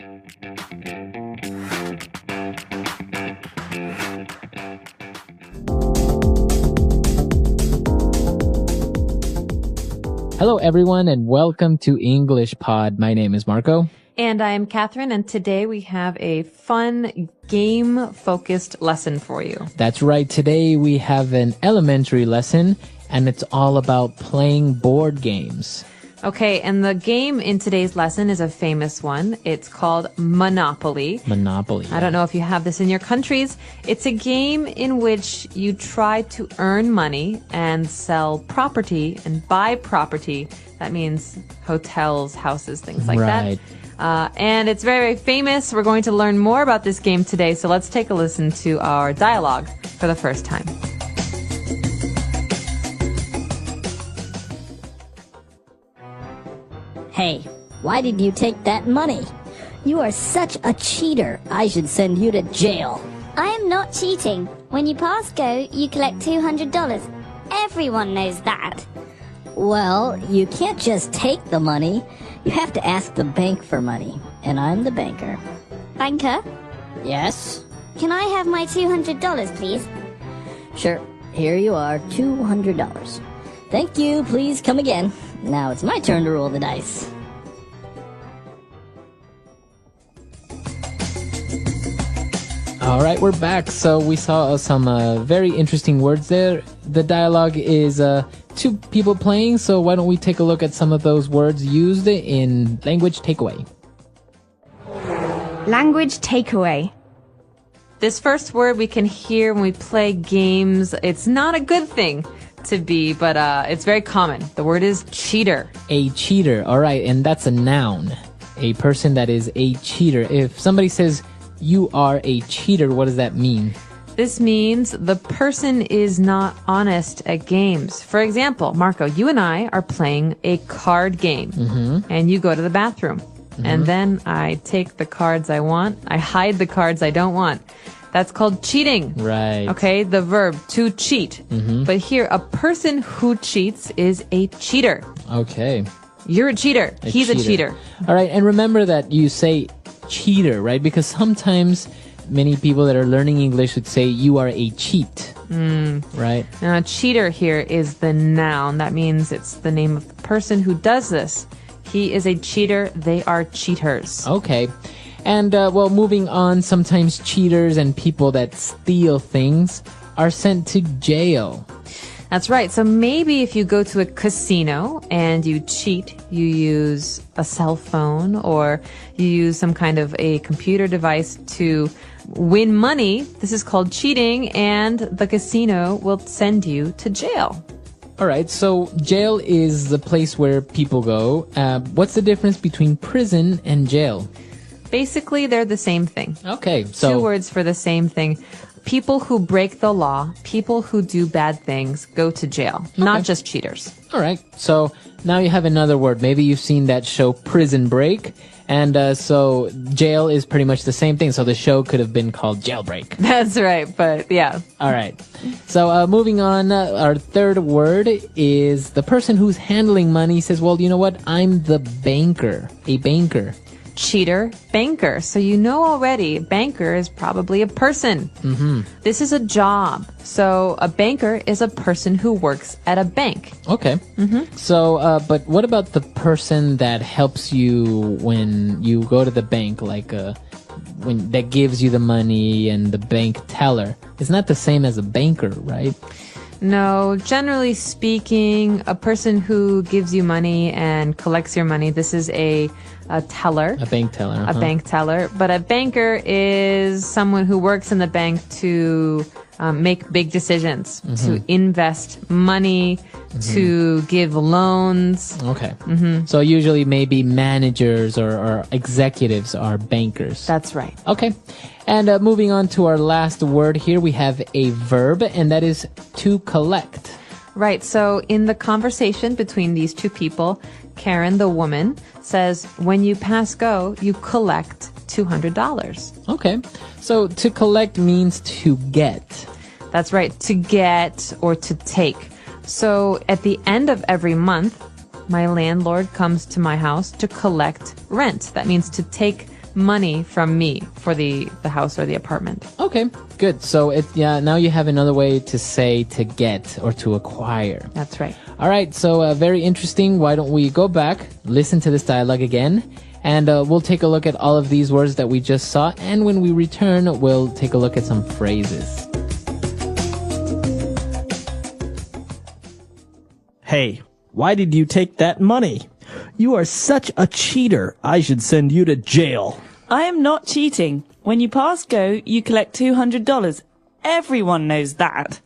Hello, everyone, and welcome to English Pod. My name is Marco. And I'm Catherine, and today we have a fun game-focused lesson for you. That's right. Today we have an elementary lesson, and it's all about playing board games. Okay, and the game in today's lesson is a famous one. It's called Monopoly. Monopoly. I don't know if you have this in your countries. It's a game in which you try to earn money and sell property and buy property. That means hotels, houses, things like that. And it's very, very famous. We're going to learn more about this game today, so let's take a listen to our dialogue for the first time. Hey, why did you take that money? You are such a cheater. I should send you to jail. I am not cheating. When you pass go, you collect $200. Everyone knows that. Well, you can't just take the money. You have to ask the bank for money. And I'm the banker. Banker, Yes? can I have my $200, please? Sure. Here you are, $200. Thank you. Please come again. Now it's my turn to roll the dice. All right, we're back. So we saw some very interesting words there. The dialogue is two people playing, so why don't we take a look at some of those words used in language takeaway. Language takeaway. This first word we can hear when we play games. It's not a good thing to be, but it's very common. The word is cheater. A cheater. All right, and that's a noun. A person that is a cheater. If somebody says you are a cheater, what does that mean? This means the person is not honest at games. For example, Marco, you and I are playing a card game, and you go to the bathroom. And then I take the cards I want. I hide the cards I don't want. That's called cheating. Right. Okay, the verb to cheat. But here, a person who cheats is a cheater. Okay. You're a cheater. He's a cheater. All right, and remember that you say cheater, right? Because sometimes many people that are learning English would say you are a cheat, right? Now, cheater here is the noun. That means it's the name of the person who does this. He is a cheater. They are cheaters. Okay. And, well, moving on, sometimes cheaters and people that steal things are sent to jail. That's right. So maybe if you go to a casino and you cheat, you use a cell phone or you use some kind of a computer device to win money. This is called cheating, and the casino will send you to jail. All right, so jail is the place where people go. What's the difference between prison and jail? Basically, they're the same thing. Okay, so Two words for the same thing. People who break the law, people who do bad things, go to jail. Not just cheaters. all right, so now you have another word. Maybe you've seen that show Prison Break, and so jail is pretty much the same thing. So the show could have been called Jailbreak. That's right, but yeah. All right, so moving on, our third word is the person who's handling money says, well, you know what? I'm the banker, a banker. Cheater, banker. So you know already, banker is probably a person. This is a job. So a banker is a person who works at a bank. Okay. So, but what about the person that helps you when you go to the bank, like when that gives you the money and the bank teller? It's not the same as a banker, right? No, generally speaking, a person who gives you money and collects your money, this is a teller. A bank teller. A bank teller. But a banker is someone who works in the bank to make big decisions, to invest money, to give loans. Okay. So usually maybe managers or executives are bankers. That's right. Okay. And moving on to our last word here, we have a verb, and that is to collect. Right. So in the conversation between these two people, Karen, the woman, says, when you pass go, you collect $200. Okay. So to collect means to get. That's right. To get or to take. So at the end of every month, my landlord comes to my house to collect rent. That means to take money from me for the house or the apartment. Okay, good. So now you have another way to say to get or to acquire. That's right. All right, so very interesting. Why don't we go back, listen to this dialogue again, and we'll take a look at all of these words that we just saw. And when we return, we'll take a look at some phrases. Hey, why did you take that money? You are such a cheater. I should send you to jail. I am not cheating. When you pass go, you collect $200. Everyone knows that.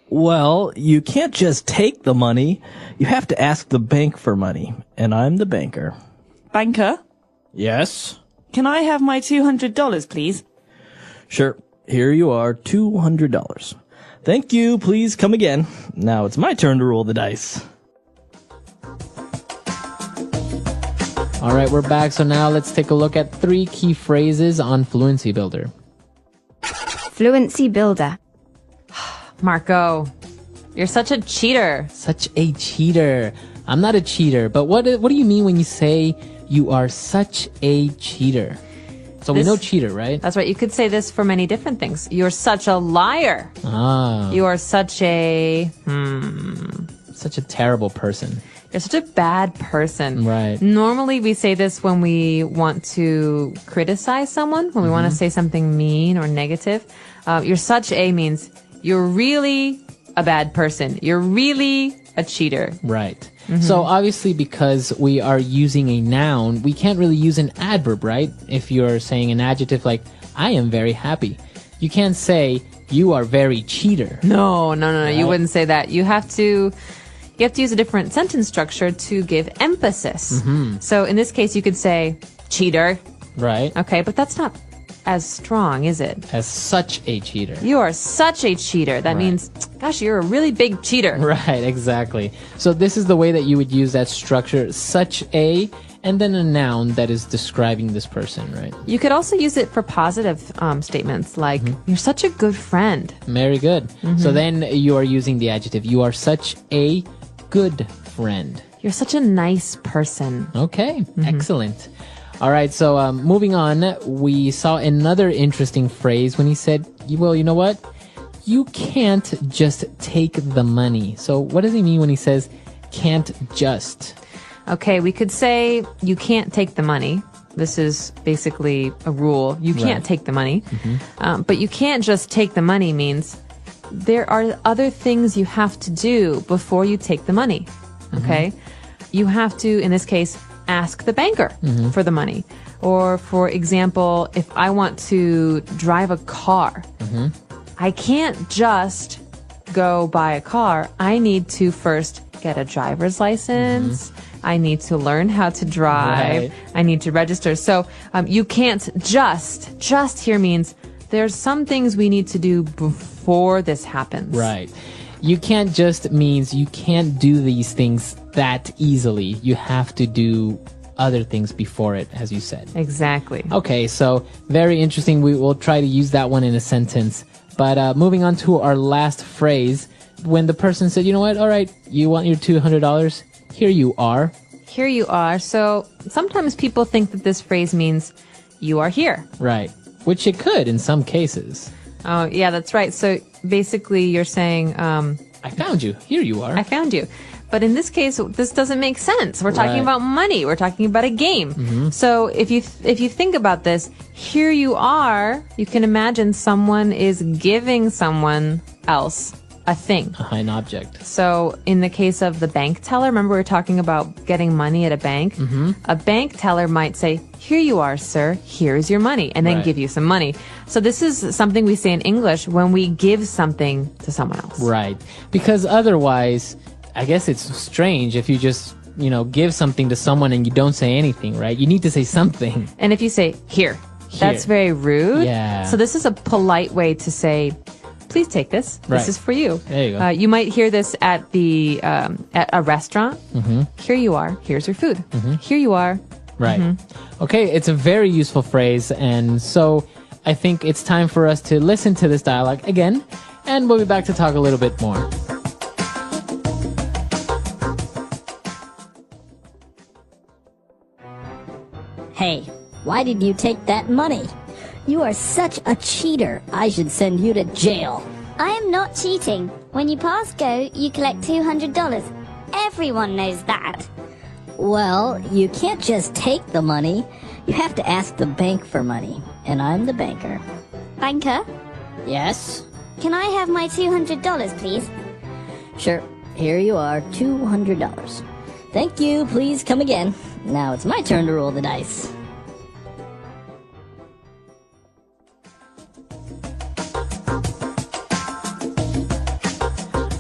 Well, you can't just take the money. You have to ask the bank for money. And I'm the banker. Banker, Yes? can I have my $200, please? Sure. Here you are, $200. Thank you. Please come again. Now it's my turn to roll the dice. All right, we're back. So now let's take a look at 3 key phrases on Fluency Builder. Fluency Builder. Marco, you're such a cheater. Such a cheater. I'm not a cheater, but what do you mean when you say you are such a cheater? So we This- know cheater, right? That's right. You could say this for many different things. You're such a liar. Ah, You are such a such a terrible person. You're such a bad person. Right. Normally we say this when we want to criticize someone, when we want to say something mean or negative. You're such a means you're really a bad person. You're really a cheater. Right. So obviously because we are using a noun, we can't really use an adverb, right? If you're saying an adjective like, I am very happy. You can't say, you are very cheater. No. You wouldn't say that. You have to use a different sentence structure to give emphasis. So in this case, you could say cheater. Right. Okay, but that's not as strong, is it? As such a cheater. You are such a cheater. That means, gosh, you're a really big cheater. Right, exactly. So this is the way that you would use that structure, such a, and then a noun that is describing this person, right? You could also use it for positive statements like, you're such a good friend. Very good. So then you are using the adjective, you are such a good friend. You're such a nice person. Okay, excellent. All right, so moving on, we saw another interesting phrase when he said, well, you know what? You can't just take the money. So what does he mean when he says can't just? Okay, we could say you can't take the money. This is basically a rule. You can't take the money. But you can't just take the money means there are other things you have to do before you take the money. Okay? You have to, in this case, ask the banker for the money. Or, for example, if I want to drive a car, I can't just go buy a car. I need to first get a driver's license. I need to learn how to drive. Right. I need to register. So you can't just here means there's some things we need to do before this happens. Right. You can't just means you can't do these things that easily. You have to do other things before it, as you said. Exactly. Okay, so very interesting. We will try to use that one in a sentence. But moving on to our last phrase, when the person said, you know what, all right, you want your $200? Here you are. Here you are. So sometimes people think that this phrase means you are here. Right. Which it could in some cases. Oh, yeah, that's right. So basically you're saying, I found you. Here you are. I found you. But in this case, this doesn't make sense. We're talking Right. about money. We're talking about a game. So if you think about this, here you are, you can imagine someone is giving someone else a thing. An object. So in the case of the bank teller, remember we were talking about getting money at a bank? A bank teller might say, here you are, sir, here's your money, and then Right. give you some money. So this is something we say in English when we give something to someone else. Right. Because otherwise, I guess it's strange if you just, give something to someone and you don't say anything, right? You need to say something. And if you say, here, that's Here. very rude. Yeah. So this is a polite way to say, please take this. This Right. is for you. There you go. You might hear this at at a restaurant. Here you are. Here's your food. Here you are. Right. Okay, it's a very useful phrase, and so I think it's time for us to listen to this dialogue again, and we'll be back to talk a little bit more. Hey, Why did you take that money? You are such a cheater. I should send you to jail. I am not cheating. When you pass go, you collect $200. Everyone knows that. Well, you can't just take the money. You have to ask the bank for money. And I'm the banker. Banker, Yes? can I have my $200, please? Sure. Here you are, $200. Thank you. Please come again. Now it's my turn to roll the dice.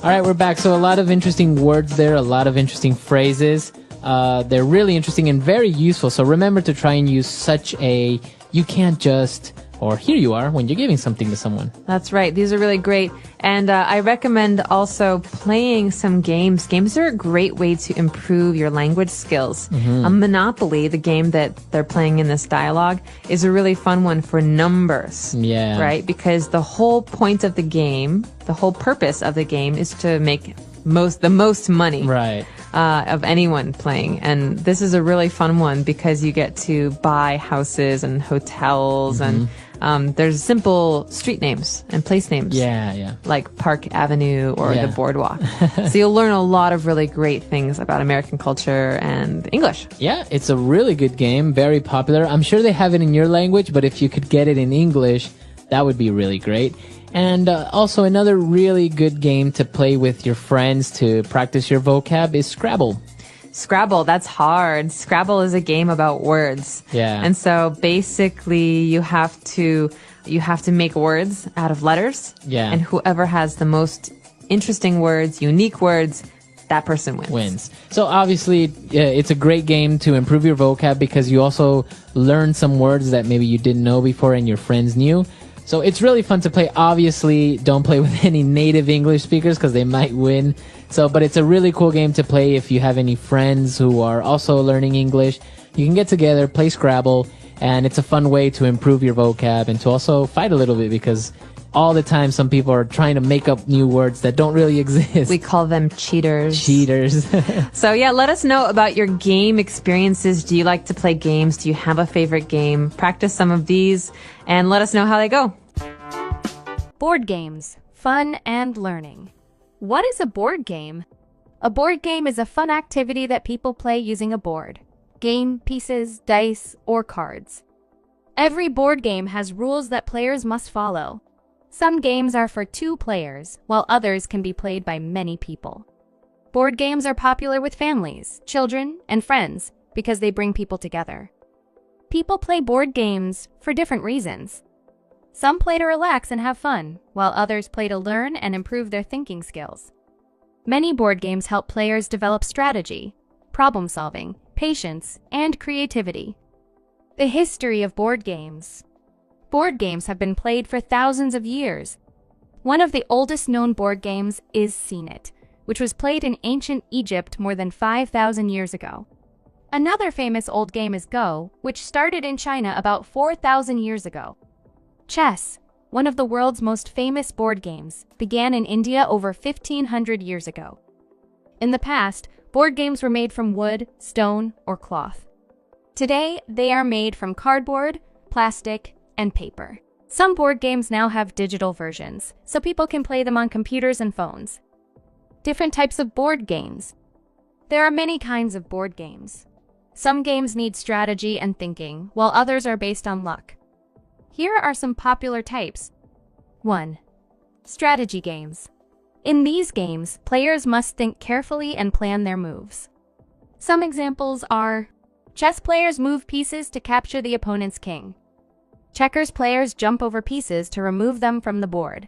All right, we're back. So a lot of interesting words there, a lot of interesting phrases. They're really interesting and very useful. So remember to try and use such a you can't just, or here you are when you're giving something to someone. That's right. These are really great. And I recommend also playing some games. Games are a great way to improve your language skills. Monopoly, the game that they're playing in this dialogue, is a really fun one for numbers. Yeah. Right? Because the whole point of the game, the whole purpose of the game is to make the most money. Right. Of anyone playing. And this is a really fun one because you get to buy houses and hotels and there's simple street names and place names. Yeah. Like Park Avenue or Yeah. the boardwalk. So you'll learn a lot of really great things about American culture and English. Yeah, it's a really good game, very popular. I'm sure they have it in your language, but if you could get it in English, that would be really great. And also another really good game to play with your friends to practice your vocab is Scrabble. Scrabble, that's hard. Scrabble is a game about words. Yeah. And so basically you have to make words out of letters. Yeah. And whoever has the most interesting words, unique words, that person wins. So obviously it's a great game to improve your vocab because you also learn some words that maybe you didn't know before and your friends knew. So it's really fun to play. Obviously, don't play with any native English speakers because they might win. But it's a really cool game to play if you have any friends who are also learning English. You can get together, play Scrabble, and it's a fun way to improve your vocab and to also fight a little bit because all the time some people are trying to make up new words that don't really exist. We call them cheaters. Cheaters. So yeah, let us know about your game experiences. Do you like to play games? Do you have a favorite game? Practice some of these and let us know how they go. Board games. Fun and learning. What is a board game? A board game is a fun activity that people play using a board, game, pieces, dice, or cards. Every board game has rules that players must follow. Some games are for 2 players, while others can be played by many people. Board games are popular with families, children, and friends because they bring people together. People play board games for different reasons. Some play to relax and have fun, while others play to learn and improve their thinking skills. Many board games help players develop strategy, problem solving, patience, and creativity. The history of board games. Board games have been played for thousands of years. One of the oldest known board games is Senet, which was played in ancient Egypt more than 5,000 years ago. Another famous old game is Go, which started in China about 4,000 years ago. Chess, one of the world's most famous board games, began in India over 1,500 years ago. In the past, board games were made from wood, stone, or cloth. Today, they are made from cardboard, plastic, and paper. Some board games now have digital versions, so people can play them on computers and phones. Different types of board games. There are many kinds of board games. Some games need strategy and thinking, while others are based on luck. Here are some popular types. 1. Strategy games. In these games, players must think carefully and plan their moves. Some examples are: chess players move pieces to capture the opponent's king. Checkers players jump over pieces to remove them from the board.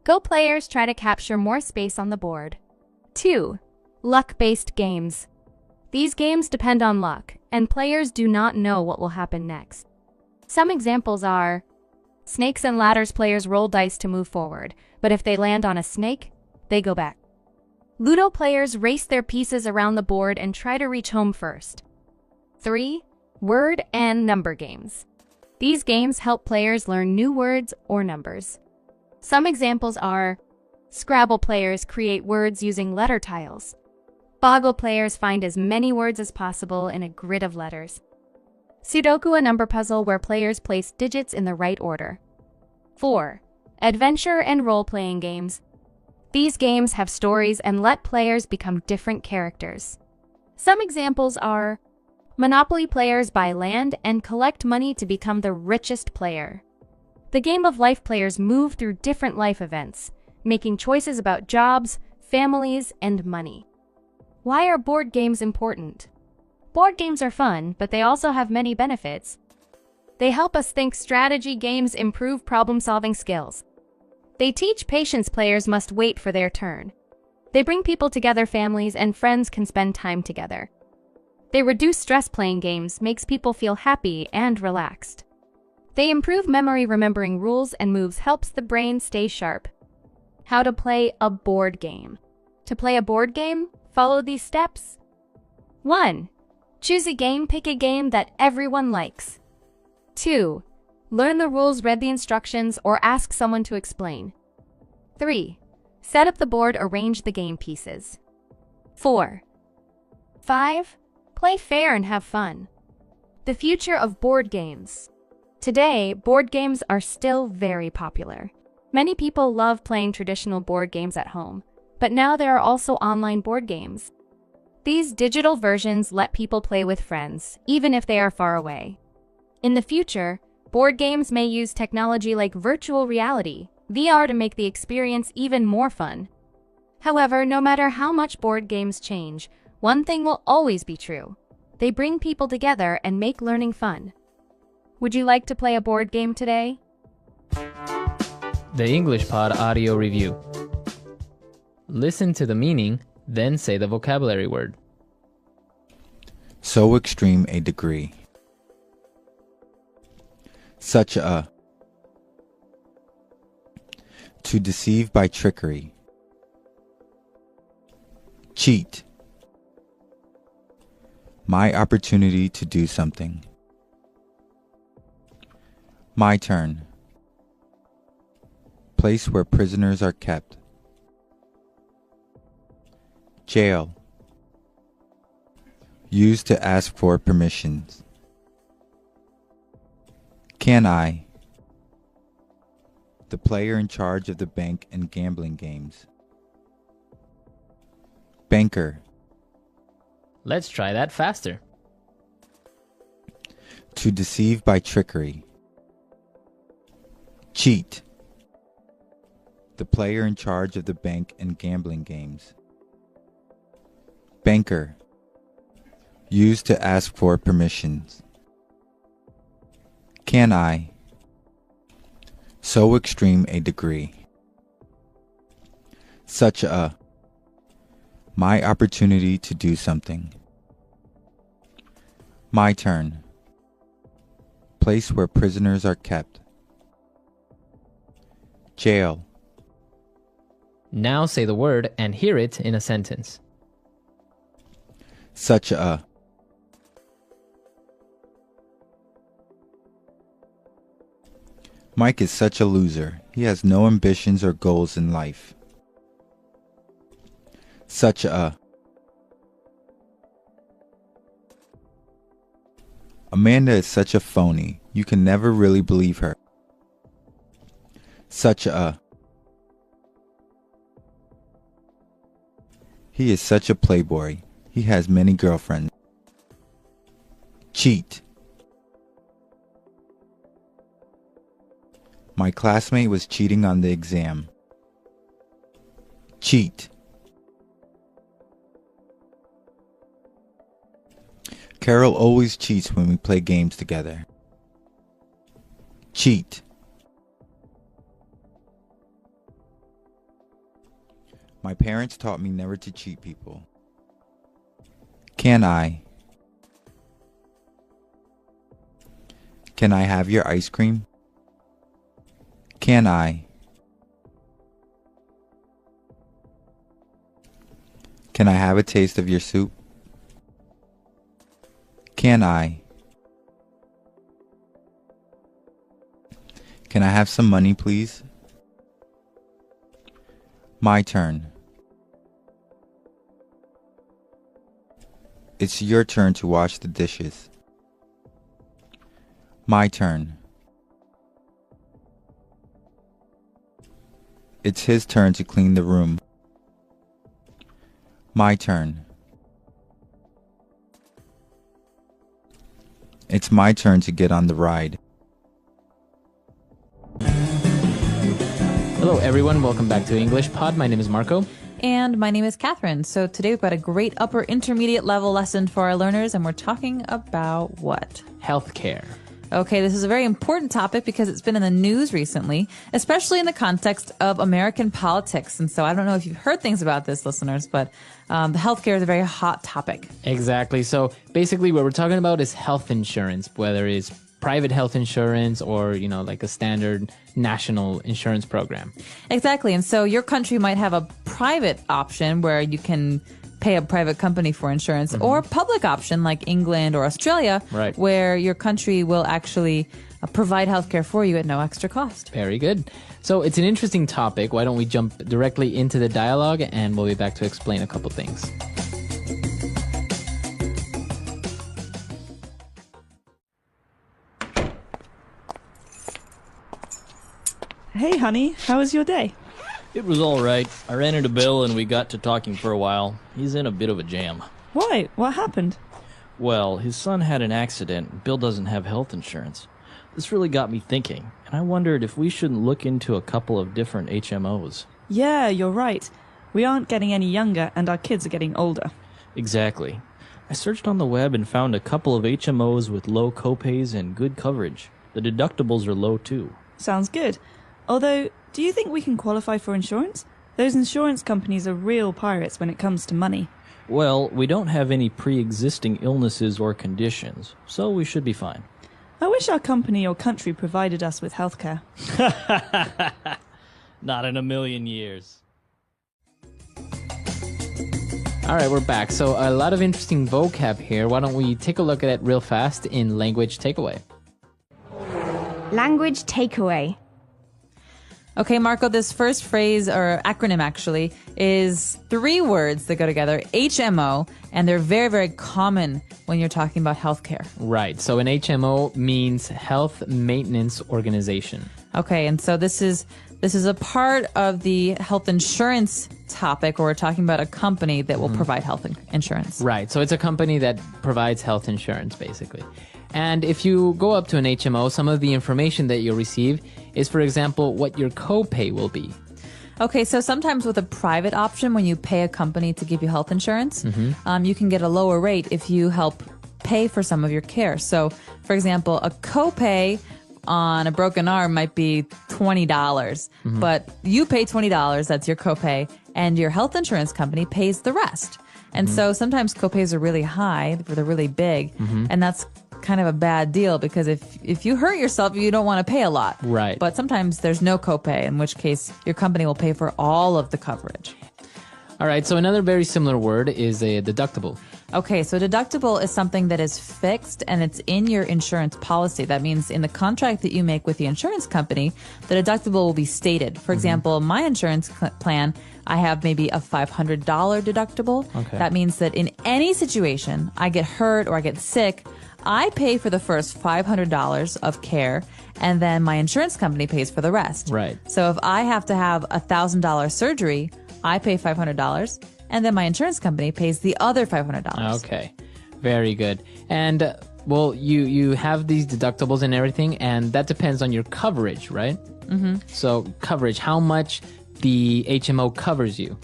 Go players try to capture more space on the board. 2. Luck-based games. These games depend on luck, and players do not know what will happen next. Some examples are: snakes and ladders players roll dice to move forward, but if they land on a snake, they go back. Ludo players race their pieces around the board and try to reach home first. 3. Word and number games. These games help players learn new words or numbers. Some examples are: Scrabble players create words using letter tiles. Boggle players find as many words as possible in a grid of letters. Sudoku, a number puzzle where players place digits in the right order. 4. Adventure and role-playing games. These games have stories and let players become different characters. Some examples are Monopoly. Players buy land and collect money to become the richest player. The Game of Life. Players move through different life events, making choices about jobs, families, and money. Why are board games important? Board games are fun, but they also have many benefits. They help us think. Strategy games improve problem-solving skills. They teach patience. Players must wait for their turn. They bring people together. Families and friends can spend time together. They reduce stress. Playing games makes people feel happy and relaxed. They improve memory. Remembering rules and moves helps the brain stay sharp. How to play a board game. To play a board game, follow these steps. 1. Choose a game. Pick a game that everyone likes. 2. Learn the rules. Read the instructions or ask someone to explain. 3. Set up the board. Arrange the game pieces. 4. 5. Play fair and have fun. The future of board games. Today, board games are still very popular. Many people love playing traditional board games at home, but now there are also online board games. These digital versions let people play with friends, even if they are far away. In the future, board games may use technology like virtual reality, VR, to make the experience even more fun. However, no matter how much board games change, one thing will always be true. They bring people together and make learning fun. Would you like to play a board game today? The English Pod Audio Review. Listen to the meaning, then say the vocabulary word. So extreme a degree. Such a. To deceive by trickery. Cheat. My opportunity to do something. My turn. Place where prisoners are kept. Jail. Used to ask for permissions. Can I? The player in charge of the bank and gambling games. Banker. Let's try that faster. To deceive by trickery. Cheat. The player in charge of the bank and gambling games. Banker. Used to ask for permissions. Can I? So extreme a degree. Such a. My opportunity to do something. My turn. Place where prisoners are kept. Jail. Now say the word and hear it in a sentence. Such a. Mike is such a loser. He has no ambitions or goals in life. Such a. Amanda is such a phony. You can never really believe her. Such a. He is such a playboy. He has many girlfriends. Cheat. My classmate was cheating on the exam. Cheat. Carol always cheats when we play games together. Cheat. My parents taught me never to cheat people. Can I? Can I have your ice cream? Can I? Can I have a taste of your soup? Can I? Can I have some money, please? My turn. It's your turn to wash the dishes. My turn. It's his turn to clean the room. My turn. It's my turn to get on the ride. Hello, everyone. Welcome back to English Pod. My name is Marco. And my name is Catherine. So today we've got a great upper intermediate level lesson for our learners, and we're talking about what? Healthcare. Okay, this is a very important topic because it's been in the news recently, especially in the context of American politics. And so I don't know if you've heard things about this, listeners, but the healthcare is a very hot topic. Exactly. So basically what we're talking about is health insurance, whether it's private health insurance or, like a standard national insurance program. Exactly. And so your country might have a private option where you can pay a private company for insurance, or a public option like England or Australia, right, where your country will actually provide healthcare for you at no extra cost. Very good. So it's an interesting topic. Why don't we jump directly into the dialogue, and we'll be back to explain a couple things. Hey, honey, how was your day? It was all right. I ran into Bill and we got to talking for a while. He's in a bit of a jam. Why? What happened? Well, his son had an accident. Bill doesn't have health insurance. This really got me thinking, and I wondered if we shouldn't look into a couple of different HMOs. Yeah, you're right. We aren't getting any younger, and our kids are getting older. Exactly. I searched on the web and found a couple of HMOs with low copays and good coverage. The deductibles are low, too. Sounds good. Although, do you think we can qualify for insurance? Those insurance companies are real pirates when it comes to money. Well, we don't have any pre-existing illnesses or conditions, so we should be fine. I wish our company or country provided us with healthcare. Not in a million years. All right, we're back. So a lot of interesting vocab here. Why don't we take a look at it real fast in Language Takeaway? Language takeaway. Okay, Marco, this first phrase, or acronym actually, is 3 words that go together, HMO, and they're very, very common when you're talking about healthcare. Right. So an HMO means Health Maintenance Organization. Okay, and so this is a part of the health insurance topic, where we're talking about a company that will provide health insurance. Right. So it's a company that provides health insurance, basically. And if you go up to an HMO, some of the information that you'll receive is, for example, what your copay will be. Okay, so sometimes with a private option, when you pay a company to give you health insurance, you can get a lower rate if you help pay for some of your care. So, for example, a copay on a broken arm might be $20, but you pay $20, that's your copay, and your health insurance company pays the rest. And so sometimes copays are really high, they're really big, and that's kind of a bad deal, because if you hurt yourself, you don't want to pay a lot. Right. But sometimes there's no copay, in which case your company will pay for all of the coverage. All right, so another very similar word is a deductible. Okay, so deductible is something that is fixed and it's in your insurance policy. That means in the contract that you make with the insurance company, the deductible will be stated. For example, my insurance plan, I have maybe a $500 deductible. Okay. That means that in any situation, I get hurt or I get sick, I pay for the first $500 of care, and then my insurance company pays for the rest. Right. So if I have to have a $1,000 surgery, I pay $500, and then my insurance company pays the other $500. Okay, very good. And, well, you have these deductibles and everything, and that depends on your coverage, right? So coverage, how much the HMO covers you.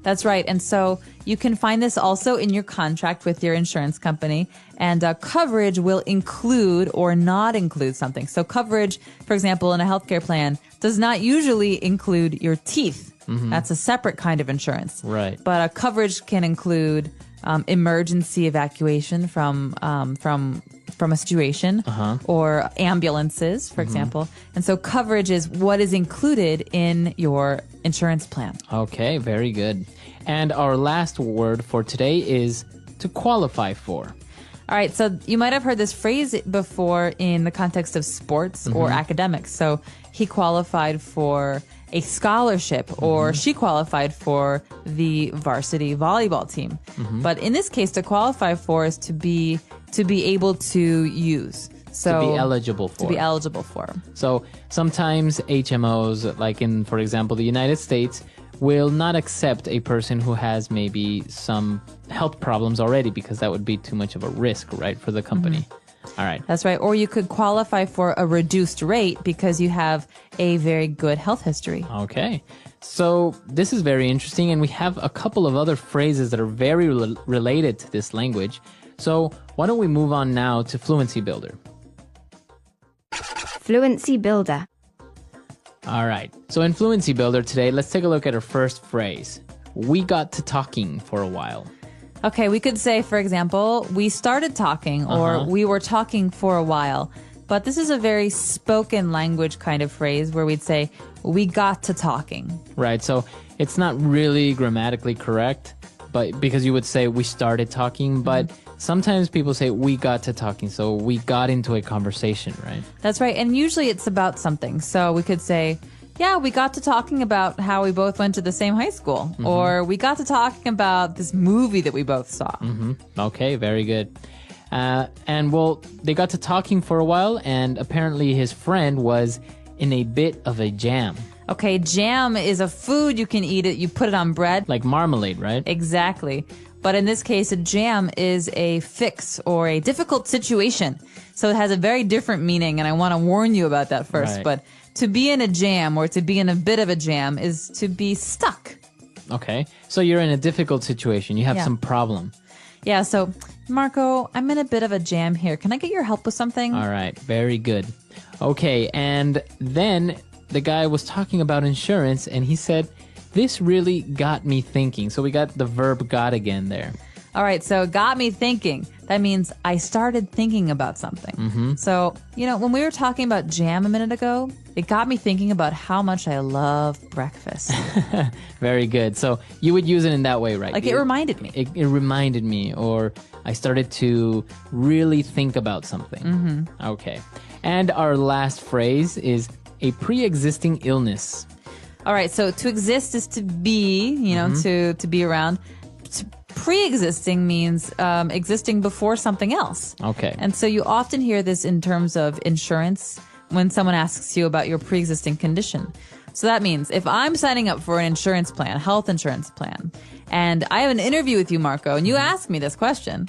That's right. And so you can find this also in your contract with your insurance company. And coverage will include or not include something. So coverage, for example, in a healthcare plan, does not usually include your teeth. That's a separate kind of insurance. Right. But coverage can include emergency evacuation from a situation, or ambulances, for example. And so coverage is what is included in your insurance plan. Okay, very good. And our last word for today is to qualify for. All right, so you might have heard this phrase before in the context of sports or academics. So he qualified for a scholarship, or she qualified for the varsity volleyball team. But in this case, to qualify for is to be able to use. So to be eligible for. To be eligible for. So sometimes HMOs, like in, for example, the United States, will not accept a person who has maybe some health problems already because that would be too much of a risk, right, for the company. All right. That's right. Or you could qualify for a reduced rate because you have a very good health history. Okay. So this is very interesting, and we have a couple of other phrases that are very related to this language. So why don't we move on now to Fluency Builder? Fluency Builder. All right. So in Fluency Builder today, let's take a look at our first phrase. We got to talking for a while. Okay, we could say, for example, we started talking or we were talking for a while. But this is a very spoken language kind of phrase where we'd say, we got to talking. Right. So it's not really grammatically correct, but because you would say we started talking, but sometimes people say we got to talking. So we got into a conversation, right? That's right. And usually it's about something. So we could say, yeah, we got to talking about how we both went to the same high school. Or we got to talking about this movie that we both saw. Okay, very good. And well, they got to talking for a while, and apparently his friend was in a bit of a jam. Okay, jam is a food, you can eat it, you put it on bread. Like marmalade, right? Exactly. But in this case, a jam is a fix or a difficult situation. So it has a very different meaning, and I want to warn you about that first. Right. But to be in a jam or to be in a bit of a jam is to be stuck. Okay, so you're in a difficult situation. You have some problem. Yeah, so, Marco, I'm in a bit of a jam here. Can I get your help with something? All right, very good. Okay, and then the guy was talking about insurance, and he said, this really got me thinking. So we got the verb got again there. All right, so got me thinking. That means I started thinking about something. So, when we were talking about jam a minute ago, it got me thinking about how much I love breakfast. Very good. So you would use it in that way, right? Like it reminded me. It reminded me, or I started to really think about something. Okay. And our last phrase is a pre-existing illness. All right, so to exist is to be, to be around. Pre-existing means existing before something else. Okay. And so you often hear this in terms of insurance when someone asks you about your pre-existing condition. So that means if I'm signing up for an insurance plan, health insurance plan, and I have an interview with you, Marco, and you ask me this question.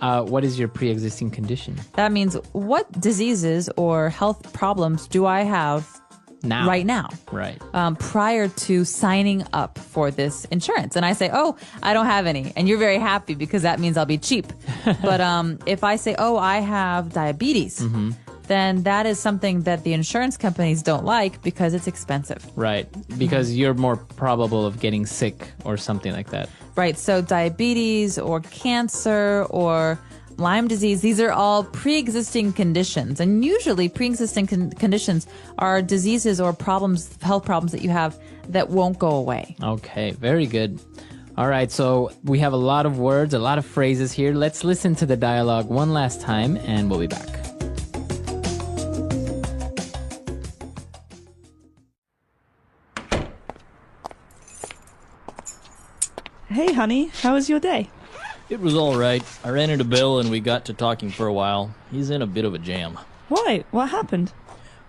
What is your pre-existing condition? That means what diseases or health problems do I have now? Right now. Right. Prior to signing up for this insurance. And I say, oh, I don't have any. And you're very happy because that means I'll be cheap. But if I say, oh, I have diabetes, then that is something that the insurance companies don't like because it's expensive. Right. Because you're more probable of getting sick or something like that. Right. So diabetes or cancer or Lyme disease, these are all pre-existing conditions. And usually pre-existing conditions are diseases or problems, health problems that you have that won't go away. Okay, very good. All right, so we have a lot of words, a lot of phrases here. Let's listen to the dialogue one last time, and we'll be back. Hey, honey, how was your day? It was all right. I ran into Bill and we got to talking for a while. He's in a bit of a jam. Why? What happened?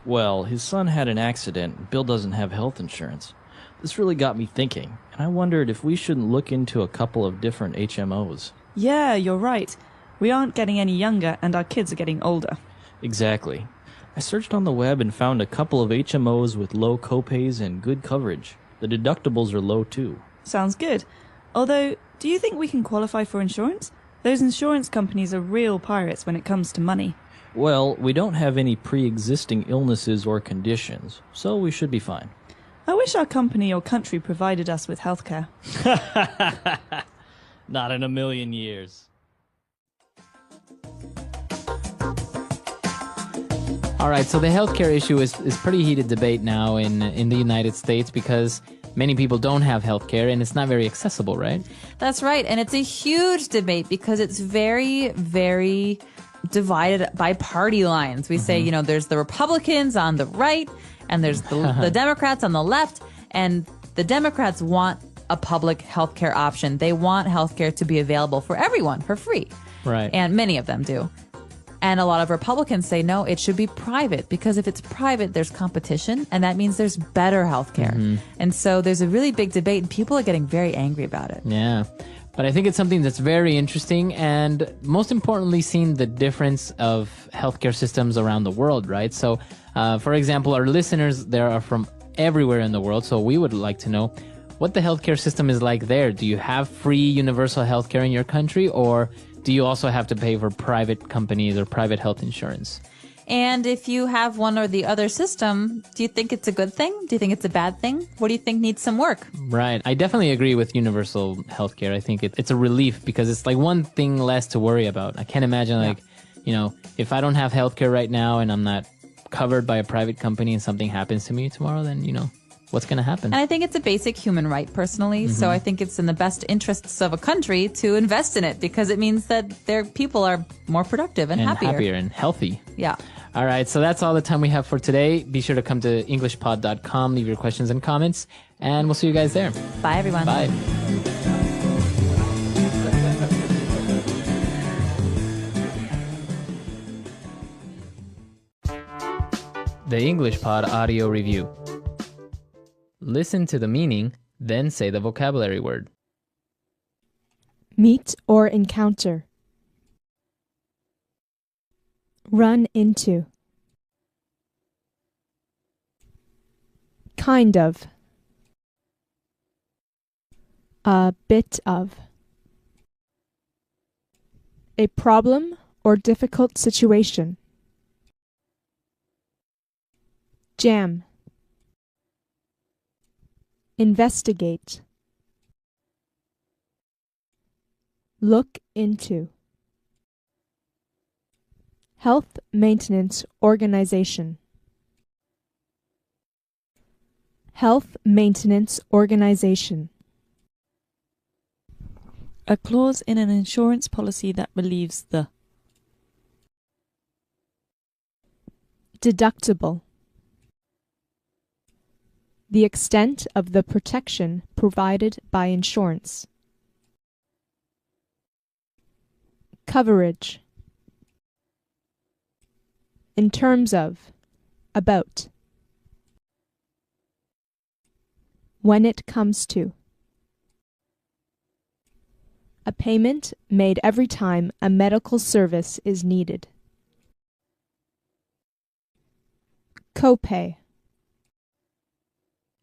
Well, his son had an accident. Bill doesn't have health insurance. This really got me thinking, and I wondered if we shouldn't look into a couple of different HMOs. Yeah, you're right. We aren't getting any younger, and our kids are getting older. Exactly. I searched on the web and found a couple of HMOs with low copays and good coverage. The deductibles are low too. Sounds good. Although, do you think we can qualify for insurance? Those insurance companies are real pirates when it comes to money. Well, we don't have any pre-existing illnesses or conditions, so we should be fine. I wish our company or country provided us with healthcare. Not in a million years. All right, so the healthcare issue is pretty heated debate now in the United States because many people don't have healthcare and it's not very accessible, right? That's right. And it's a huge debate because it's very, very divided by party lines. We say, there's the Republicans on the right and there's the Democrats on the left. And the Democrats want a public healthcare option. They want healthcare to be available for everyone for free. Right. And many of them do. And a lot of Republicans say, no, it should be private, because if it's private, there's competition, and that means there's better healthcare. And so there's a really big debate, and people are getting very angry about it. Yeah. But I think it's something that's very interesting, and most importantly, seeing the difference of healthcare systems around the world, right? So, for example, our listeners there are from everywhere in the world, so we would like to know what the healthcare system is like there. Do you have free universal healthcare in your country, or do you also have to pay for private companies or private health insurance? And if you have one or the other system, do you think it's a good thing? Do you think it's a bad thing? What do you think needs some work? Right. I definitely agree with universal healthcare. I think it's a relief, because it's like one thing less to worry about. I can't imagine if I don't have healthcare right now and I'm not covered by a private company and something happens to me tomorrow, then, what's going to happen? And I think it's a basic human right, personally. So I think it's in the best interests of a country to invest in it, because it means that their people are more productive and happier and healthy. Yeah. All right, so that's all the time we have for today. Be sure to come to EnglishPod.com, leave your questions and comments, and we'll see you guys there. Bye, everyone. Bye. The English Pod Audio Review. Listen to the meaning, then say the vocabulary word. Meet or encounter. Run into. Kind of. A bit of. A problem or difficult situation. Jam. Investigate. Look into. Health Maintenance Organization. Health Maintenance Organization. A clause in an insurance policy that relieves the. Deductible. The extent of the protection provided by insurance. Coverage. In terms of. About. When it comes to. A payment made every time a medical service is needed. Copay.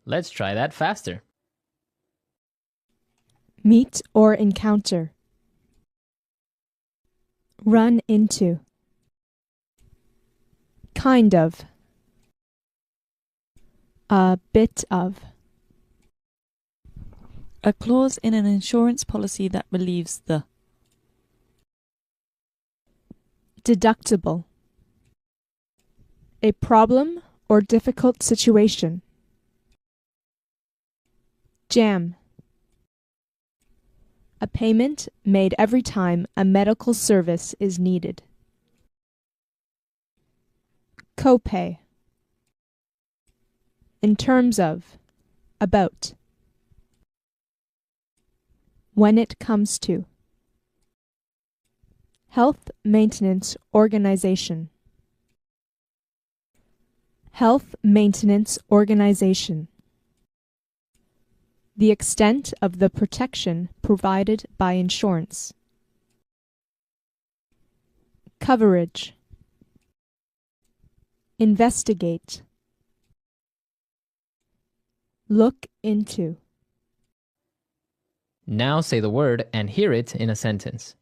Let's try that faster. Meet or encounter. Run into. Kind of. A bit of. A clause in an insurance policy that relieves the. Deductible. A problem or difficult situation. Jam. A payment made every time a medical service is needed. Copay. In terms of. About. When it comes to. Health Maintenance Organization. Health Maintenance Organization. The extent of the protection provided by insurance. Coverage. Investigate. Look into. Now say the word and hear it in a sentence.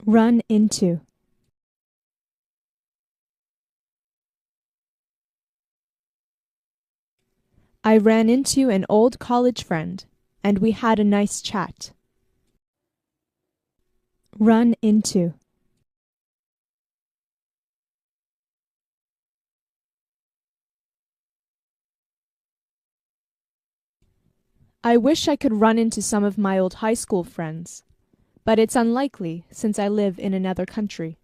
Run into. I ran into an old college friend, and we had a nice chat. Run into. I wish I could run into some of my old high school friends, but it's unlikely since I live in another country.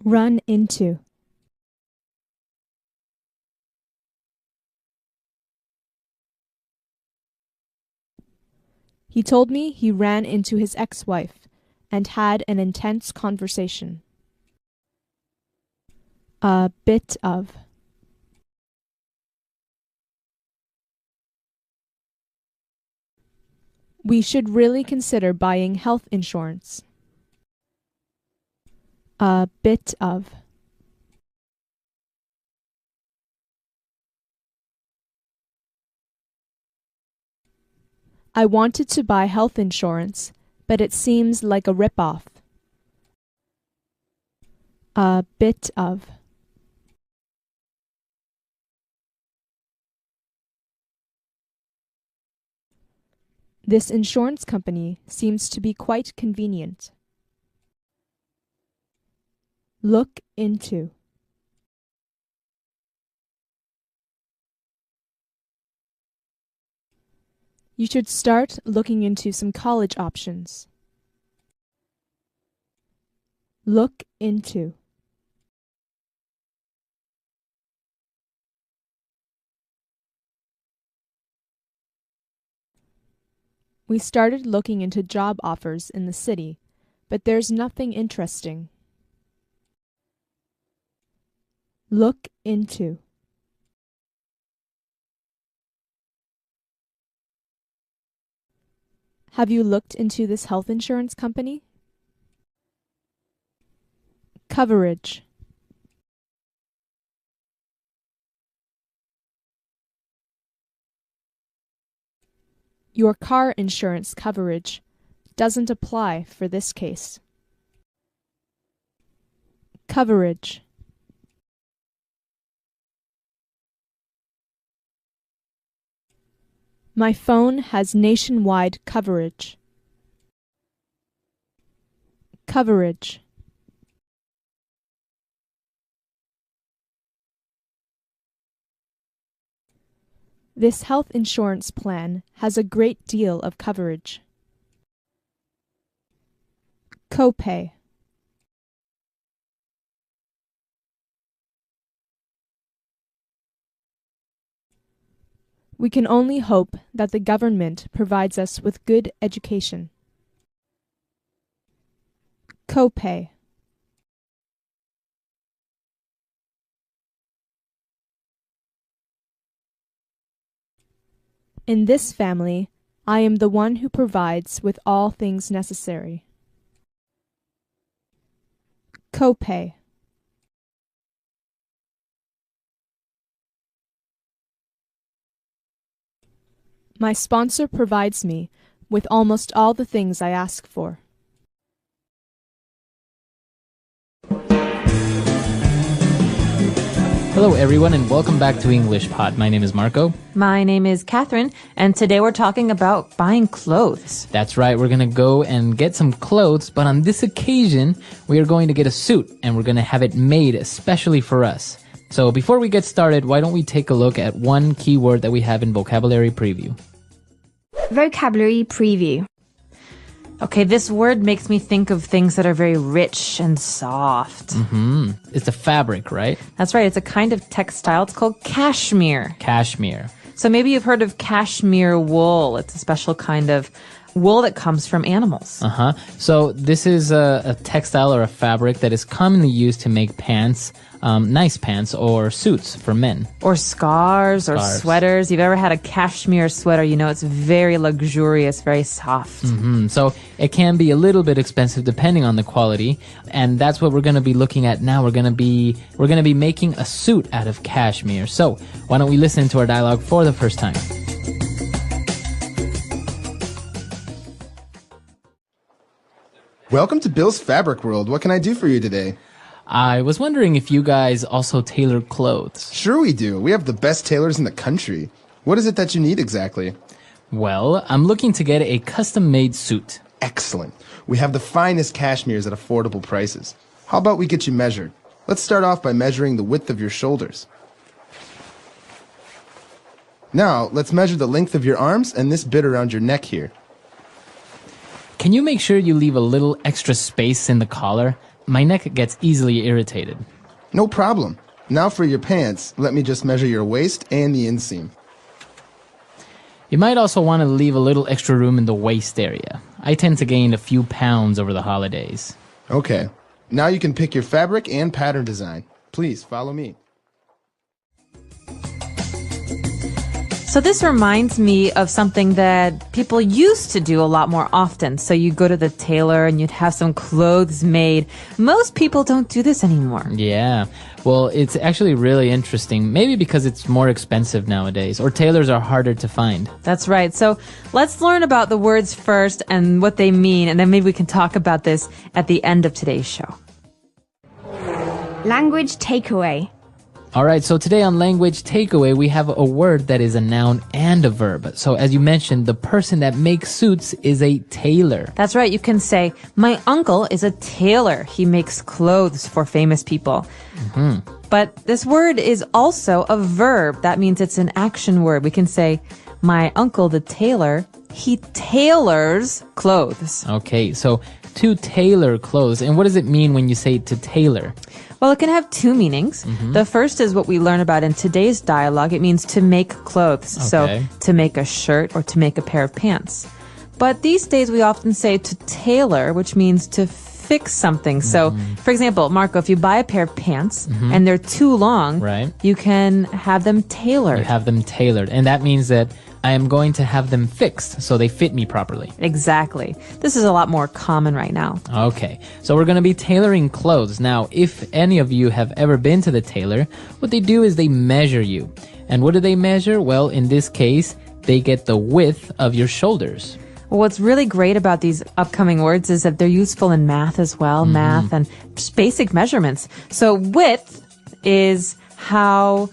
Run into. He told me he ran into his ex-wife, and had an intense conversation. A bit of. We should really consider buying health insurance. A bit of. I wanted to buy health insurance, but it seems like a rip-off. A bit of. This insurance company seems to be quite convenient. Look into. You should start looking into some college options. Look into. We started looking into job offers in the city, but there's nothing interesting. Look into. Have you looked into this health insurance company? Coverage. Your car insurance coverage doesn't apply for this case. Coverage. My phone has nationwide coverage. Coverage. This health insurance plan has a great deal of coverage. Copay. We can only hope that the government provides us with good education. Copay. In this family, I am the one who provides with all things necessary. Copay. My sponsor provides me with almost all the things I ask for. Hello everyone and welcome back to English Pod. My name is Marco. My name is Catherine, and today we're talking about buying clothes. That's right, we're gonna go and get some clothes, but on this occasion, we are going to get a suit and we're gonna have it made especially for us. So before we get started, why don't we take a look at one key word that we have in Vocabulary Preview. Vocabulary Preview. Okay, this word makes me think of things that are very rich and soft. It's a fabric, right? That's right, it's a kind of textile. It's called cashmere. Cashmere. So maybe you've heard of cashmere wool. It's a special kind of wool that comes from animals. So this is a textile or a fabric that is commonly used to make pants, nice pants or suits for men. Or scarves or sweaters. You've ever had a cashmere sweater, you know it's very luxurious, very soft. So it can be a little bit expensive depending on the quality, and that's what we're going to be looking at now. We're going to be making a suit out of cashmere. So why don't we listen to our dialogue for the first time? Welcome to Bill's Fabric World. What can I do for you today? I was wondering if you guys also tailor clothes. Sure we do. We have the best tailors in the country. What is it that you need exactly? Well, I'm looking to get a custom-made suit. Excellent. We have the finest cashmeres at affordable prices. How about we get you measured? Let's start off by measuring the width of your shoulders. Now, let's measure the length of your arms and this bit around your neck here. Can you make sure you leave a little extra space in the collar? My neck gets easily irritated. No problem. Now for your pants, let me just measure your waist and the inseam. You might also want to leave a little extra room in the waist area. I tend to gain a few pounds over the holidays. Okay. Now you can pick your fabric and pattern design. Please follow me. So this reminds me of something that people used to do a lot more often. So you go to the tailor and you'd have some clothes made. Most people don't do this anymore. Yeah. Well, it's actually really interesting. Maybe because it's more expensive nowadays, or tailors are harder to find. That's right. So let's learn about the words first and what they mean, and then maybe we can talk about this at the end of today's show. Language takeaway. All right, so today on Language Takeaway, we have a word that is a noun and a verb. So as you mentioned, the person that makes suits is a tailor. That's right. You can say, my uncle is a tailor. He makes clothes for famous people. Mm-hmm. But this word is also a verb. That means it's an action word. We can say, my uncle, the tailor, he tailors clothes. Okay, so to tailor clothes. And what does it mean when you say to tailor? Well, it can have two meanings. Mm-hmm. The first is what we learn about in today's dialogue. It means to make clothes. Okay. So to make a shirt or to make a pair of pants. But these days we often say to tailor, which means to fix something. So, for example, Marco, if you buy a pair of pants and they're too long, right, you can have them tailored. You have them tailored. And that means that I am going to have them fixed so they fit me properly. Exactly. This is a lot more common right now. Okay, so we're going to be tailoring clothes. Now, if any of you have ever been to the tailor, what they do is they measure you. And what do they measure? Well, in this case, they get the width of your shoulders. Well, what's really great about these upcoming words is that they're useful in math as well, math and just basic measurements. So width is how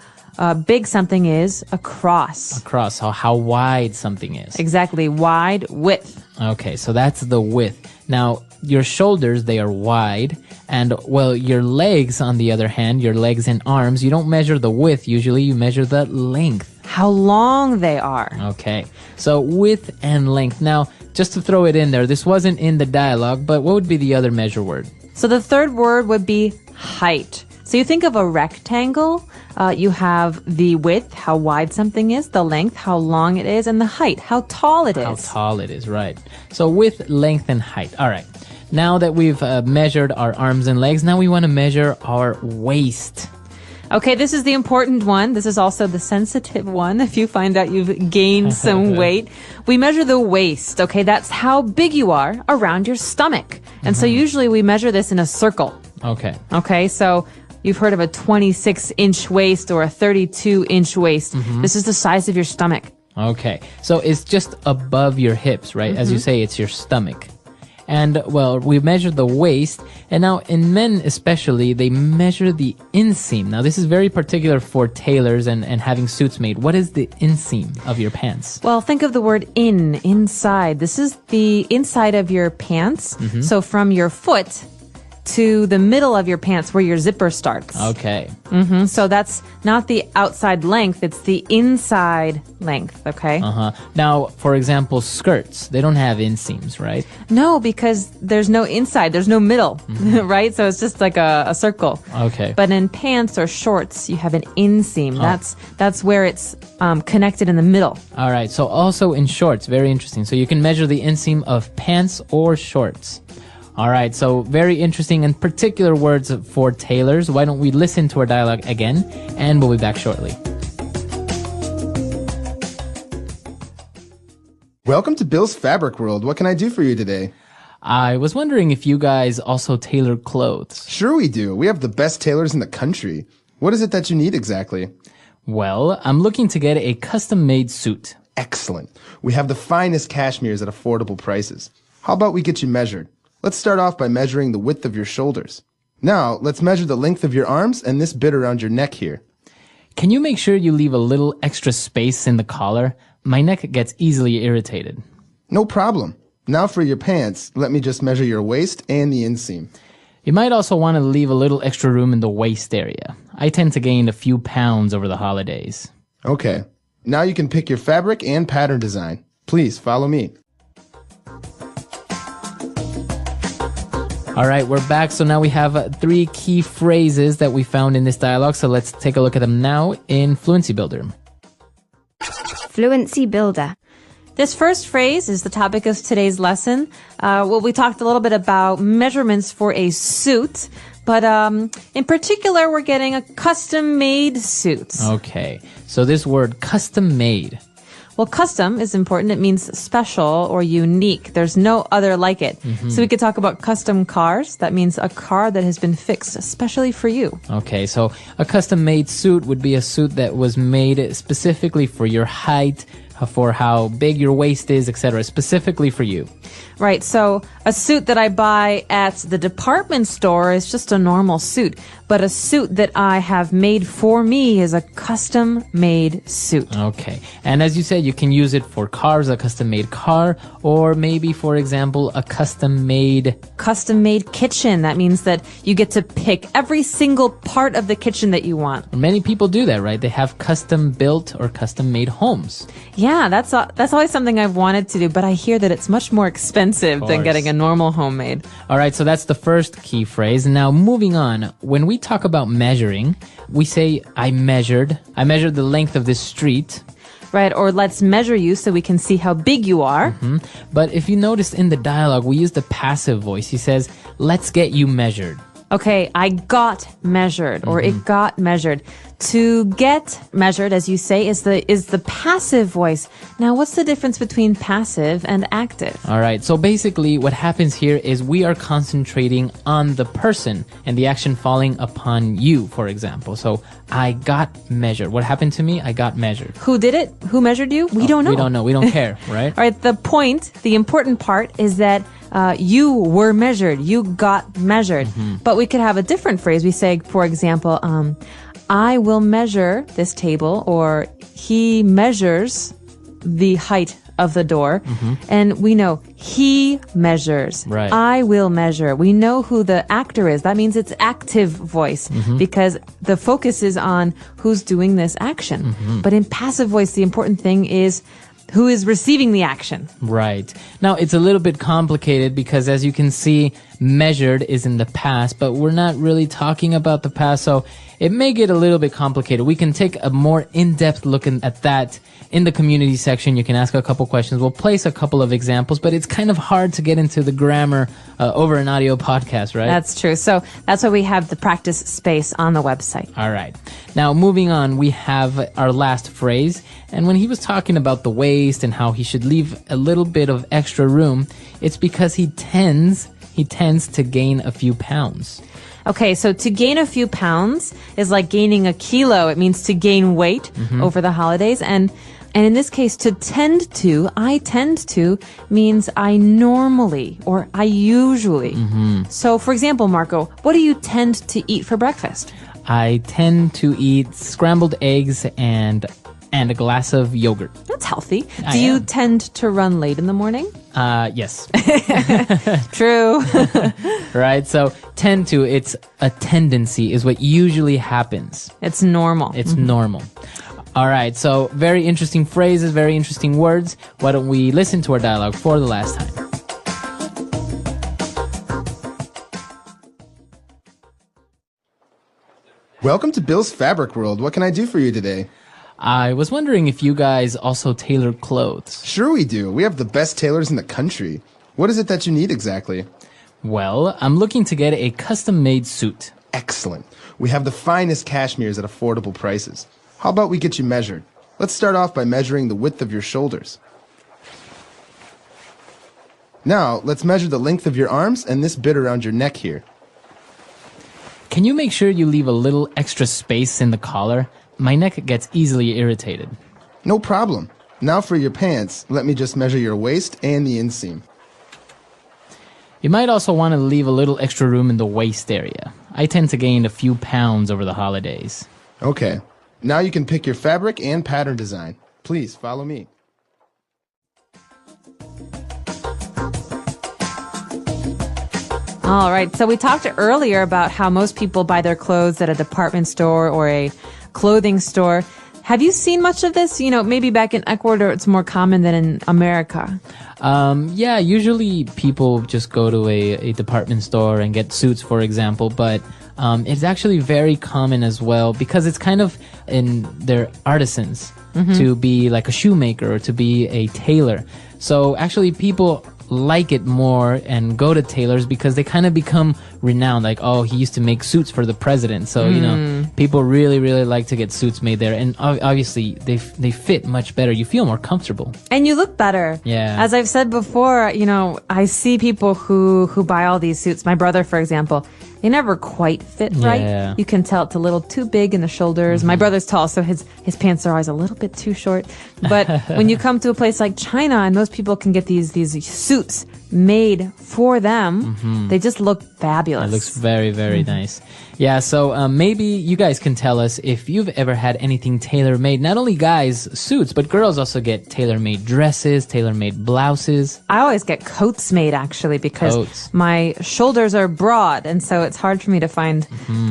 big something is across. Across, so how wide something is. Exactly, wide, width. Okay, so that's the width. Now, your shoulders, they are wide, and, well, your legs, on the other hand, your legs and arms, you don't measure the width. Usually you measure the length. How long they are. Okay, so width and length. Now, just to throw it in there, this wasn't in the dialogue, but what would be the other measure word? So the third word would be height. So you think of a rectangle, you have the width, how wide something is, the length, how long it is, and the height, how tall it is. How tall it is, right. So width, length, and height. All right. Now that we've measured our arms and legs, now we want to measure our waist. Okay, this is the important one. This is also the sensitive one. If you find out you've gained some weight, we measure the waist. Okay, that's how big you are around your stomach. And so usually we measure this in a circle. Okay. Okay, so you've heard of a 26-inch waist or a 32-inch waist. This is the size of your stomach. Okay, so it's just above your hips, right? As you say, it's your stomach. And, well, we measured the waist, and now in men especially, they measure the inseam. Now, this is very particular for tailors and having suits made. What is the inseam of your pants? Well, think of the word inside. This is the inside of your pants. So from your foot to the middle of your pants where your zipper starts. Okay. So that's not the outside length, it's the inside length, okay? Now, for example, skirts, they don't have inseams, right? No, because there's no inside, there's no middle, right? So it's just like a circle. Okay. But in pants or shorts, you have an inseam. That's where it's connected in the middle. All right, so also in shorts, very interesting. So you can measure the inseam of pants or shorts. All right, so very interesting and particular words for tailors. Why don't we listen to our dialogue again, and we'll be back shortly. Welcome to Bill's Fabric World. What can I do for you today? I was wondering if you guys also tailor clothes. Sure we do. We have the best tailors in the country. What is it that you need exactly? Well, I'm looking to get a custom-made suit. Excellent. We have the finest cashmeres at affordable prices. How about we get you measured? Let's start off by measuring the width of your shoulders. Now, let's measure the length of your arms and this bit around your neck here. Can you make sure you leave a little extra space in the collar? My neck gets easily irritated. No problem. Now for your pants, let me just measure your waist and the inseam. You might also want to leave a little extra room in the waist area. I tend to gain a few pounds over the holidays. Okay. Now you can pick your fabric and pattern design. Please follow me. All right, we're back. So now we have 3 key phrases that we found in this dialogue. So let's take a look at them now in Fluency Builder. Fluency Builder. This first phrase is the topic of today's lesson. Well, we talked a little bit about measurements for a suit, but in particular, we're getting a custom-made suit. Okay, so this word custom-made. Well, custom is important. It means special or unique. There's no other like it. So we could talk about custom cars. That means a car that has been fixed especially for you. Okay, so a custom-made suit would be a suit that was made specifically for your height, for how big your waist is, etc., specifically for you. Right, so a suit that I buy at the department store is just a normal suit, but a suit that I have made for me is a custom-made suit. Okay, and as you said, you can use it for cars, a custom-made car, or maybe, for example, a custom-made kitchen. That means that you get to pick every single part of the kitchen that you want. Many people do that, right? They have custom-built or custom-made homes. Yeah, that's always something I've wanted to do, but I hear that it's much more expensive than getting a normal homemade. All right, so that's the first key phrase. Now, moving on, when we talk about measuring, we say, I measured the length of this street. Right, or let's measure you so we can see how big you are. But if you noticed in the dialogue, we use the passive voice. He says, let's get you measured. Okay, I got measured, or it got measured. To get measured, as you say, is the passive voice. Now, what's the difference between passive and active? All right, so basically what happens here is we are concentrating on the person and the action falling upon you, for example. So, I got measured. What happened to me? I got measured. Who did it? Who measured you? We don't know. We don't know. We don't care, right? All right, the important part is that you were measured. You got measured. But we could have a different phrase. We say, for example, I will measure this table, or he measures the height of the door. And we know he measures. Right. I will measure. We know who the actor is. That means it's active voice because the focus is on who's doing this action. But in passive voice, the important thing is who is receiving the action. Right. Now, it's a little bit complicated because, as you can see, measured is in the past, but we're not really talking about the past, so it may get a little bit complicated. We can take a more in-depth look at that in the community section. You can ask a couple questions. We'll place a couple of examples, but it's kind of hard to get into the grammar over an audio podcast, right? That's true. So that's why we have the practice space on the website. All right. Now, moving on, we have our last phrase. And when he was talking about the waist and how he should leave a little bit of extra room, it's because he tends to gain a few pounds. Okay, so to gain a few pounds is like gaining a kilo. It means to gain weight over the holidays. And in this case, I tend to means I normally or I usually. So, for example, Marco, what do you tend to eat for breakfast? I tend to eat scrambled eggs and a glass of yogurt. That's healthy. Do you tend to run late in the morning? Yes. True. Right? So, tend to, it's a tendency, is what usually happens. It's normal. It's normal. All right, so very interesting phrases, very interesting words. Why don't we listen to our dialogue for the last time? Welcome to Bill's Fabric World. What can I do for you today? I was wondering if you guys also tailor clothes. Sure we do. We have the best tailors in the country. What is it that you need exactly? Well, I'm looking to get a custom-made suit. Excellent. We have the finest cashmeres at affordable prices. How about we get you measured? Let's start off by measuring the width of your shoulders. Now, let's measure the length of your arms and this bit around your neck here. Can you make sure you leave a little extra space in the collar? My neck gets easily irritated. No problem. Now for your pants, let me just measure your waist and the inseam. You might also want to leave a little extra room in the waist area. I tend to gain a few pounds over the holidays. Okay. Now you can pick your fabric and pattern design. Please follow me. All right. So we talked earlier about how most people buy their clothes at a department store or a clothing store. Have you seen much of this? You know, maybe back in Ecuador, it's more common than in America. Yeah, usually people just go to a department store and get suits, for example. But It's actually very common as well because it's kind of in their artisans to be like a shoemaker or to be a tailor. So actually people like it more and go to tailors because they kind of become renowned. Like, oh, he used to make suits for the president. So, you know, people really, really like to get suits made there. And obviously they fit much better. You feel more comfortable. And you look better. Yeah. As I've said before, you know, I see people who buy all these suits. My brother, for example, they never quite fit right. Yeah. You can tell it's a little too big in the shoulders. My brother's tall, so his pants are always a little bit too short. But when you come to a place like China and most people can get these suits made for them, they just look fabulous. It looks very, very nice. Yeah, so maybe you guys can tell us if you've ever had anything tailor-made. Not only guys' suits, but girls also get tailor-made dresses, tailor-made blouses. I always get coats made, actually, because Coats. my shoulders are broad, and so it's hard for me to find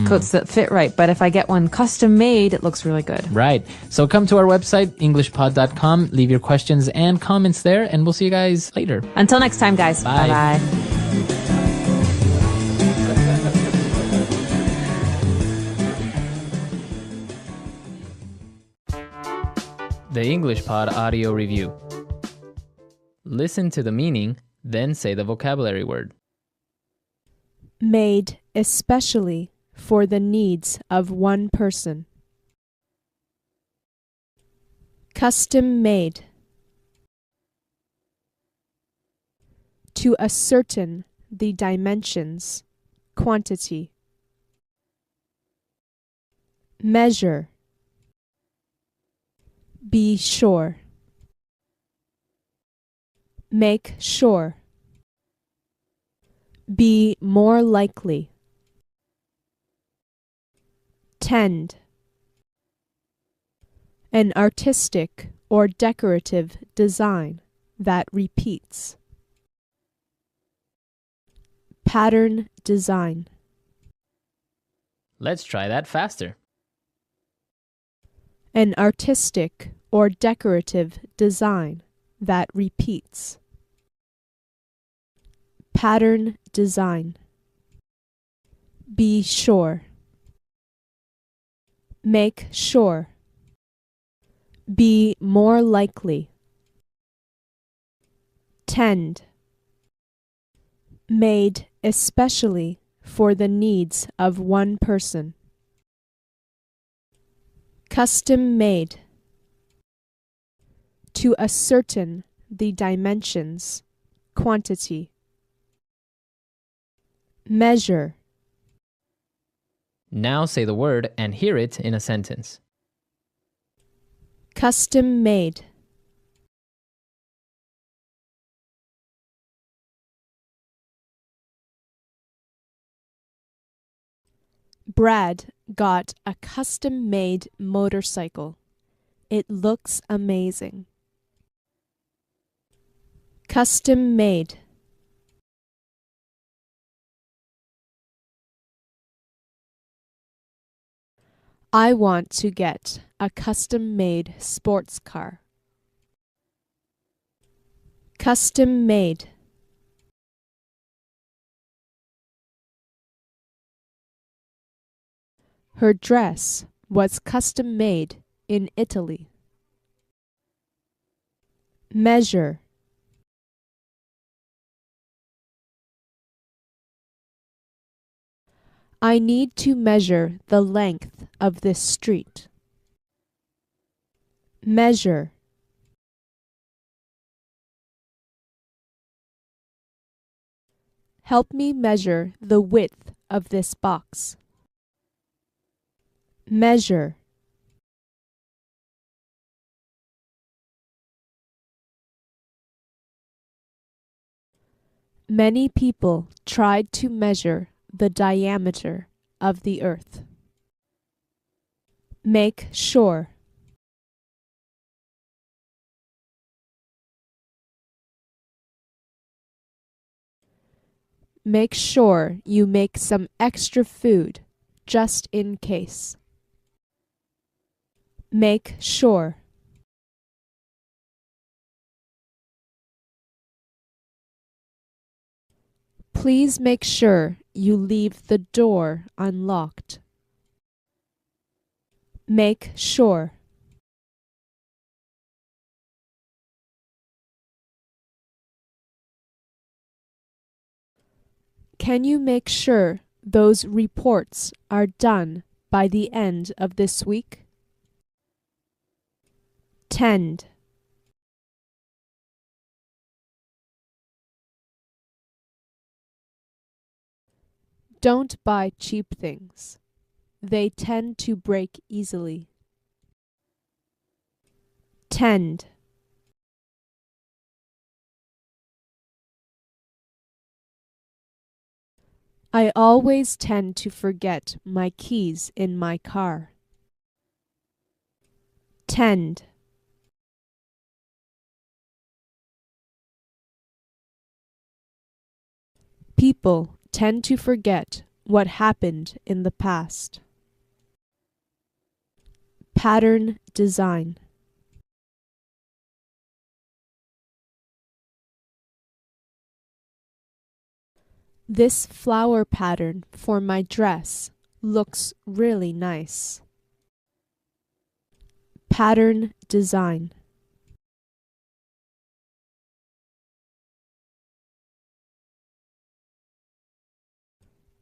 coats that fit right. But if I get one custom made, it looks really good. Right. So come to our website, englishpod.com, leave your questions and comments there, and we'll see you guys later. Until next time, guys. Bye. Bye-bye. The English Pod Audio Review. Listen to the meaning, then say the vocabulary word. Made especially for the needs of one person. Custom made. To ascertain the dimensions, quantity. Measure. Be sure. Make sure. Be more likely. Tend. An artistic or decorative design that repeats. Pattern design. Let's try that faster. An artistic or decorative design that repeats. Pattern design. Be sure. Make sure. Be more likely. Tend. Made especially for the needs of one person. Custom made. To ascertain the dimensions, quantity. Measure. Now say the word and hear it in a sentence. Custom made. Brad got a custom-made motorcycle. It looks amazing. Custom-made. I want to get a custom-made sports car. Custom-made. Her dress was custom-made in Italy. Measure. I need to measure the length of this street. Measure. Help me measure the width of this box. Measure. Many people tried to measure the diameter of the earth. Make sure. Make sure you make some extra food just in case. Make sure. Please make sure you leave the door unlocked. Make sure. Can you make sure those reports are done by the end of this week? Tend. Don't buy cheap things. They tend to break easily. Tend. I always tend to forget my keys in my car. Tend. People tend to forget what happened in the past. Pattern design. This flower pattern for my dress looks really nice. Pattern design.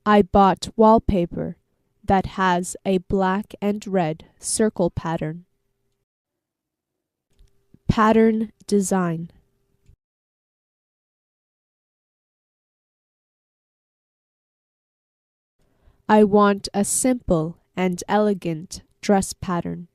I bought wallpaper that has a black and red circle pattern. Pattern design. I want a simple and elegant dress pattern.